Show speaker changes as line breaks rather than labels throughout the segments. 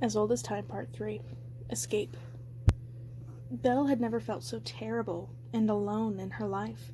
As Old as Time, Part 3. Escape. Belle had never felt so terrible and alone in her life.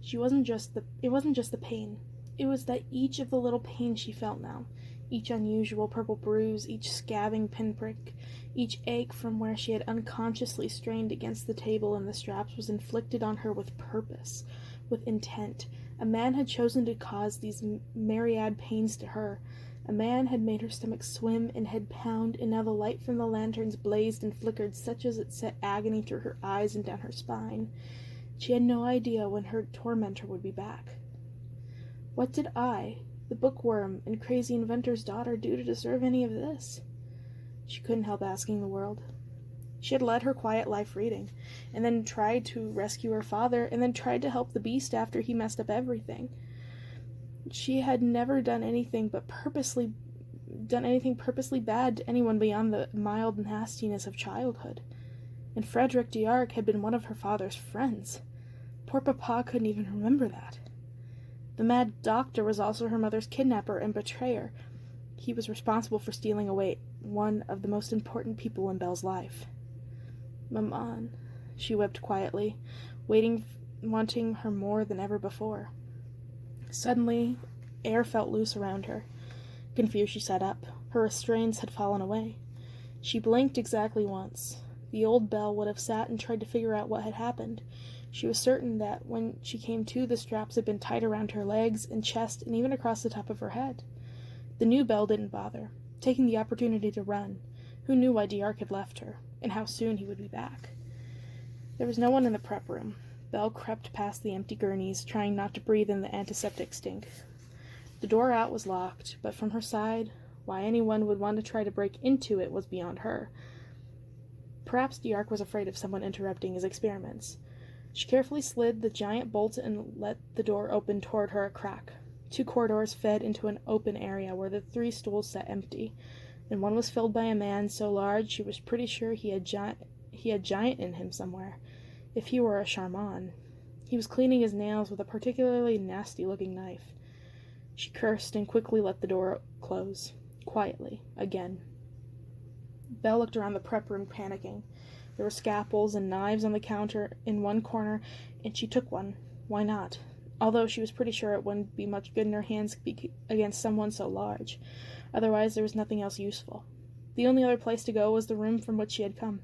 It wasn't just the pain. It was that each of the little pains she felt now, each unusual purple bruise, each scabbing pinprick, each ache from where she had unconsciously strained against the table and the straps was inflicted on her with purpose, with intent. A man had chosen to cause these myriad pains to her. A man had made her stomach swim and head pound, and now the light from the lanterns blazed and flickered such as it set agony through her eyes and down her spine. She had no idea when her tormentor would be back. What did I, the bookworm and crazy inventor's daughter, do to deserve any of this? She couldn't help asking the world. She had led her quiet life reading, and then tried to rescue her father, and then tried to help the beast after he messed up everything. She had never done anything purposely bad to anyone beyond the mild nastiness of childhood. And Frederick d'Arc had been one of her father's friends. Poor Papa couldn't even remember that. The mad doctor was also her mother's kidnapper and betrayer. He was responsible for stealing away one of the most important people in Belle's life. Maman, she wept quietly, wanting her more than ever before. Suddenly, air felt loose around her. Confused, she sat up. Her restraints had fallen away. She blinked exactly once. The old Belle would have sat and tried to figure out what had happened. She was certain that when she came to, the straps had been tied around her legs and chest and even across the top of her head. The new Belle didn't bother, taking the opportunity to run. Who knew why d'Arc had left her, and how soon he would be back? There was no one in the prep room. Belle crept past the empty gurneys, trying not to breathe in the antiseptic stink. The door out was locked, but from her side, why anyone would want to try to break into it was beyond her. Perhaps d'Arc was afraid of someone interrupting his experiments. She carefully slid the giant bolt and let the door open toward her a crack. 2 corridors fed into an open area where the 3 stools sat empty, and one was filled by a man so large she was pretty sure he had giant in him somewhere. If he were a Charman. He was cleaning his nails with a particularly nasty-looking knife. She cursed and quickly let the door close. Quietly. Again. Belle looked around the prep room, panicking. There were scalpels and knives on the counter in one corner, and she took one. Why not? Although she was pretty sure it wouldn't be much good in her hands against someone so large. Otherwise, there was nothing else useful. The only other place to go was the room from which she had come.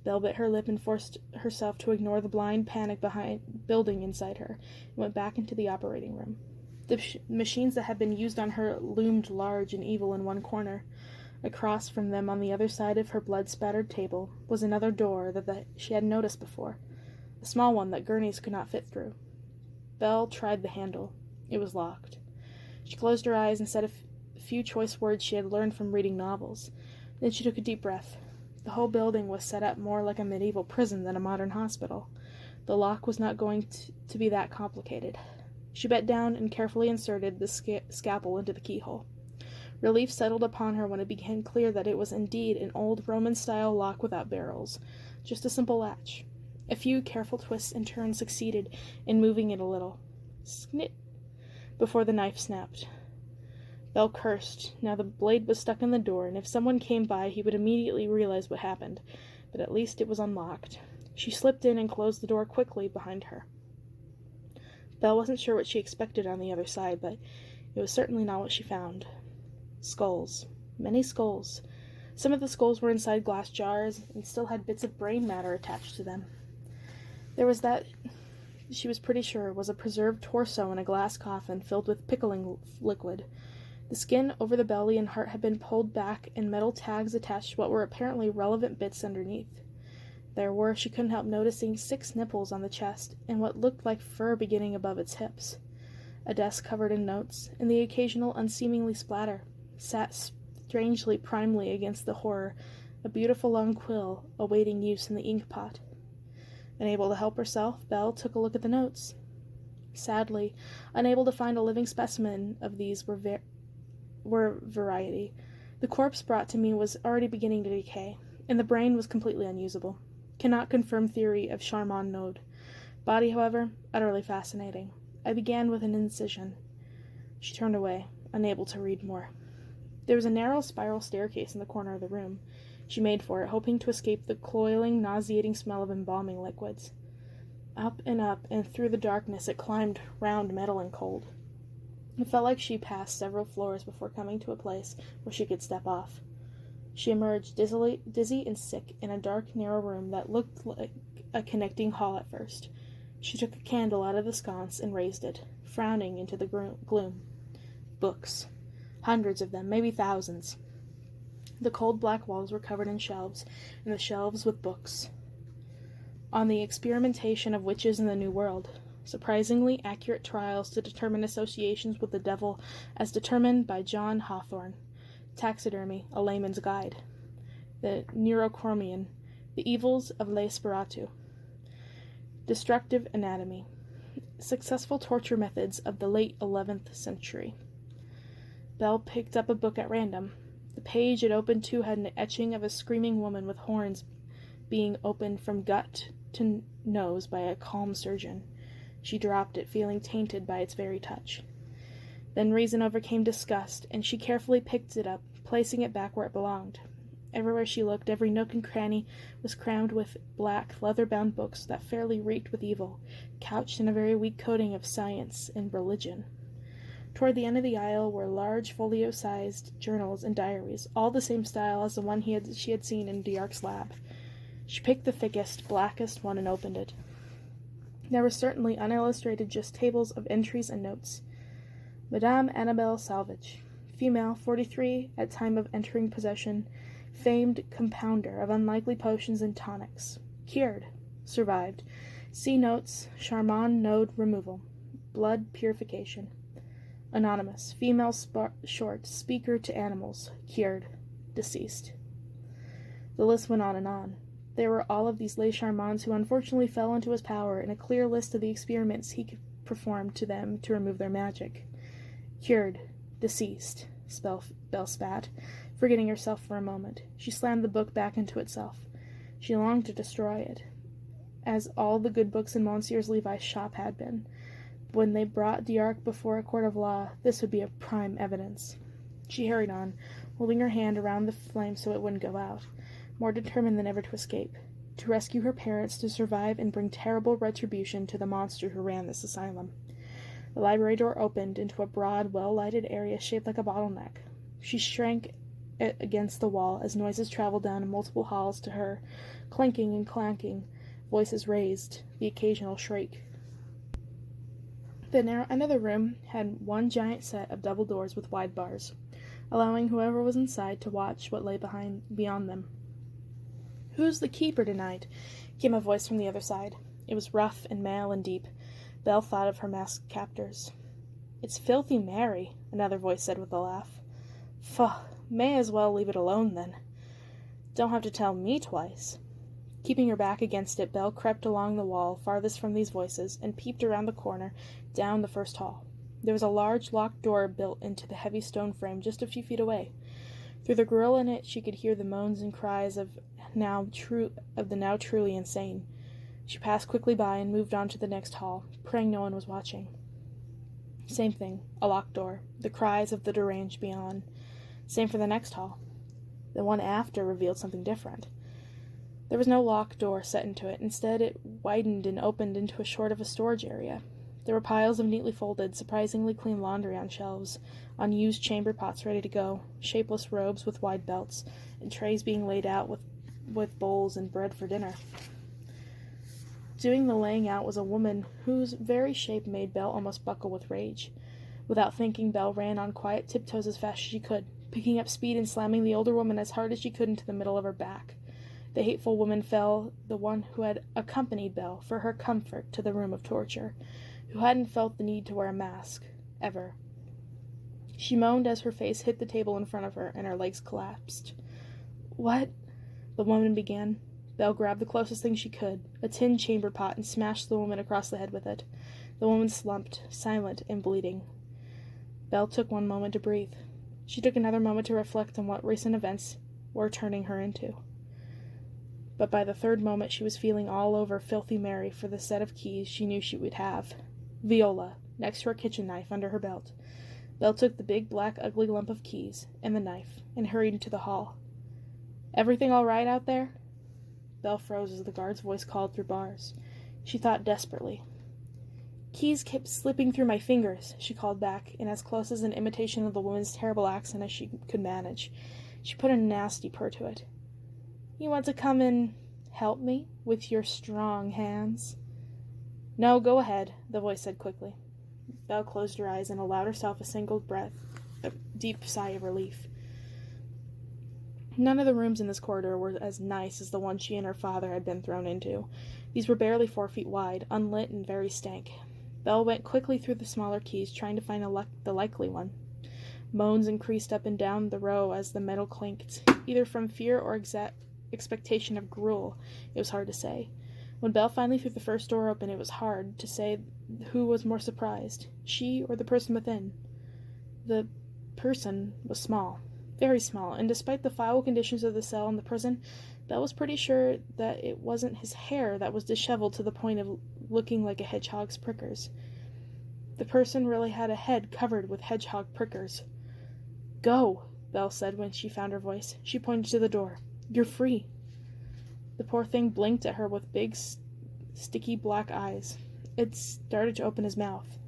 Belle bit her lip and forced herself to ignore the blind panic building inside her, and went back into the operating room. The machines that had been used on her loomed large and evil in one corner. Across from them, on the other side of her blood-spattered table, was another door that she had noticed before, a small one that gurneys could not fit through. Belle tried the handle. It was locked. She closed her eyes and said a few choice words she had learned from reading novels. Then she took a deep breath. The whole building was set up more like a medieval prison than a modern hospital. The lock was not going to be that complicated. She bent down and carefully inserted the scalpel into the keyhole. Relief settled upon her when it became clear that it was indeed an old Roman-style lock without barrels. Just a simple latch. A few careful twists and turns succeeded in moving it a little. Snip! Before the knife snapped. Belle cursed. Now the blade was stuck in the door, and if someone came by, he would immediately realize what happened. But at least it was unlocked. She slipped in and closed the door quickly behind her. Belle wasn't sure what she expected on the other side, but it was certainly not what she found. Skulls. Many skulls. Some of the skulls were inside glass jars and still had bits of brain matter attached to them. There was that, she was pretty sure, was a preserved torso in a glass coffin filled with pickling liquid. The skin over the belly and heart had been pulled back, and metal tags attached to what were apparently relevant bits underneath. There were, she couldn't help noticing, 6 nipples on the chest, and what looked like fur beginning above its hips. A desk covered in notes, and the occasional unseemly splatter, sat strangely primly against the horror, a beautiful long quill awaiting use in the ink pot. Unable to help herself, Belle took a look at the notes. Sadly, unable to find a living specimen of these were variety. The corpse brought to me was already beginning to decay, and the brain was completely unusable. Cannot confirm theory of Charman node. Body, however, utterly fascinating. I began with an incision. She turned away, unable to read more. There was a narrow spiral staircase in the corner of the room. She made for it, hoping to escape the cloying, nauseating smell of embalming liquids. Up, and through the darkness it climbed, round, metal, and cold. It felt like she passed several floors before coming to a place where she could step off. She emerged dizzy and sick in a dark, narrow room that looked like a connecting hall at first. She took a candle out of the sconce and raised it, frowning into the gloom. Books. Hundreds of them, maybe thousands. The cold black walls were covered in shelves, and the shelves with books on the experimentation of witches in the New World. Surprisingly accurate trials to determine associations with the devil as determined by John Hawthorne. Taxidermy, a layman's guide. The Neurochromion, the evils of l'espiratu. Destructive anatomy. Successful torture methods of the late 11th century. Belle picked up a book at random. The page it opened to had an etching of a screaming woman with horns being opened from gut to nose by a calm surgeon. She dropped it, feeling tainted by its very touch. Then reason overcame disgust, and she carefully picked it up, placing it back where it belonged. Everywhere she looked, every nook and cranny was crammed with black, leather-bound books that fairly reeked with evil, couched in a very weak coating of science and religion. Toward the end of the aisle were large folio-sized journals and diaries, all the same style as the one she had seen in D'Arc's lab. She picked the thickest, blackest one and opened it. There were certainly unillustrated, just tables of entries and notes. Madame Annabelle Salvage, female, 43, at time of entering possession, famed compounder of unlikely potions and tonics. Cured. Survived. See notes, Charman node removal. Blood purification. Anonymous, female short, speaker to animals. Cured. Deceased. The list went on and on. There were all of these Les Charmants who unfortunately fell into his power, and a clear list of the experiments he could perform to them to remove their magic. Cured. Deceased. Belle spat, forgetting herself for a moment. She slammed the book back into itself. She longed to destroy it, as all the good books in Monsieur Levi's shop had been. When they brought D'Arc before a court of law, this would be a prime evidence. She hurried on, holding her hand around the flame so it wouldn't go out, more determined than ever to escape, to rescue her parents, to survive and bring terrible retribution to the monster who ran this asylum. The library door opened into a broad, well-lighted area shaped like a bottleneck. She shrank against the wall as noises traveled down in multiple halls to her, clinking and clanking, voices raised, the occasional shriek. The narrow end of the room had one giant set of double doors with wide bars, allowing whoever was inside to watch what lay beyond them. "Who's the keeper tonight?" came a voice from the other side. It was rough and male and deep. Belle thought of her masked captors. "It's Filthy Mary," another voice said with a laugh. "Pho, may as well leave it alone, then. Don't have to tell me twice." Keeping her back against it, Belle crept along the wall farthest from these voices and peeped around the corner, down the first hall. There was a large locked door built into the heavy stone frame just a few feet away. Through the grill in it she could hear the moans and cries of the now truly insane. She passed quickly by and moved on to the next hall, praying no one was watching. Same thing, a locked door, the cries of the deranged beyond. Same for the next hall. The one after revealed something different. There was no locked door set into it. Instead, it widened and opened into a sort of a storage area. There were piles of neatly folded, surprisingly clean laundry on shelves, unused chamber pots ready to go, shapeless robes with wide belts, and trays being laid out with bowls and bread for dinner. Doing the laying out was a woman whose very shape made Belle almost buckle with rage. Without thinking, Belle ran on quiet tiptoes as fast as she could, picking up speed and slamming the older woman as hard as she could into the middle of her back. The hateful woman fell, the one who had accompanied Belle for her comfort to the room of torture, who hadn't felt the need to wear a mask, ever. She moaned as her face hit the table in front of her and her legs collapsed. "What?" the woman began. Belle grabbed the closest thing she could, a tin chamber pot, and smashed the woman across the head with it. The woman slumped, silent and bleeding. Belle took one moment to breathe. She took another moment to reflect on what recent events were turning her into. But by the third moment she was feeling all over Filthy Mary for the set of keys she knew she would have. Viola, next to her kitchen knife under her belt. Belle took the big, black, ugly lump of keys and the knife and hurried into the hall. "Everything all right out there?" Belle froze as the guard's voice called through bars. She thought desperately. "Keys kept slipping through my fingers," she called back, in as close as an imitation of the woman's terrible accent as she could manage. She put a nasty purr to it. "You want to come and help me with your strong hands?" "No, go ahead," the voice said quickly. Belle closed her eyes and allowed herself a deep sigh of relief. None of the rooms in this corridor were as nice as the one she and her father had been thrown into. These were barely 4 feet wide, unlit, and very stank. Belle went quickly through the smaller keys, trying to find the likely one. Moans increased up and down the row as the metal clinked, either from fear or expectation of gruel. It was hard to say. When Belle finally threw the first door open, it was hard to say who was more surprised, she or the person within. The person was small, very small, and despite the foul conditions of the cell in the prison, Belle was pretty sure that it wasn't his hair that was disheveled to the point of looking like a hedgehog's prickers. The person really had a head covered with hedgehog prickers. "Go," Belle said when she found her voice. She pointed to the door. "You're free." The poor thing blinked at her with big, sticky black eyes. It started to open his mouth.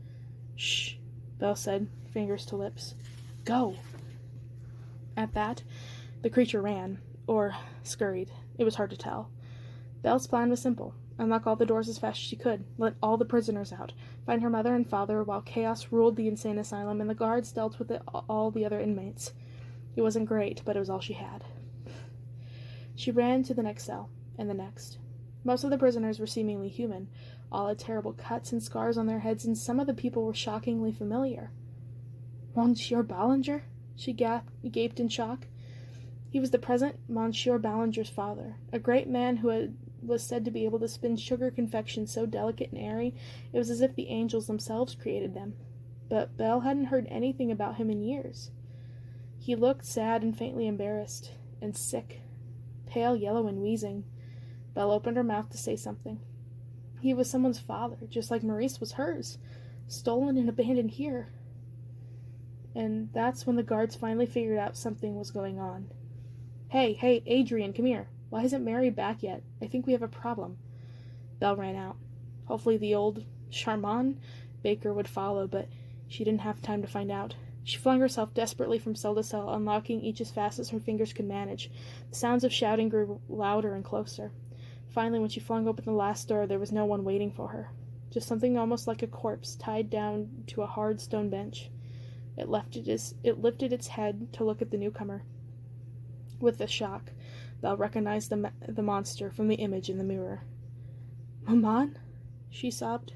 "Shh," Belle said, fingers to lips. "Go." At that, the creature ran, or scurried. It was hard to tell. Belle's plan was simple. Unlock all the doors as fast as she could. Let all the prisoners out. Find her mother and father while chaos ruled the insane asylum and the guards dealt with all the other inmates. It wasn't great, but it was all she had. She ran to the next cell, and the next. Most of the prisoners were seemingly human. All had terrible cuts and scars on their heads, and some of the people were shockingly familiar. "Monsieur Ballinger?" she gaped in shock. He was the present Monsieur Ballinger's father, a great man who was said to be able to spin sugar confections so delicate and airy it was as if the angels themselves created them. But Belle hadn't heard anything about him in years. He looked sad and faintly embarrassed, and sick, pale yellow and wheezing. Belle opened her mouth to say something. He was someone's father, just like Maurice was hers, stolen and abandoned here. And that's when the guards finally figured out something was going on. Hey, Adrian, come here. Why isn't Mary back yet? I think we have a problem." Belle ran out. Hopefully the old Charmant baker would follow, but she didn't have time to find out. She flung herself desperately from cell to cell, unlocking each as fast as her fingers could manage. The sounds of shouting grew louder and closer. Finally, when she flung open the last door, there was no one waiting for her. Just something almost like a corpse tied down to a hard stone bench. It lifted its head to look at the newcomer. With a shock, Belle recognized the monster from the image in the mirror. "Maman?" she sobbed.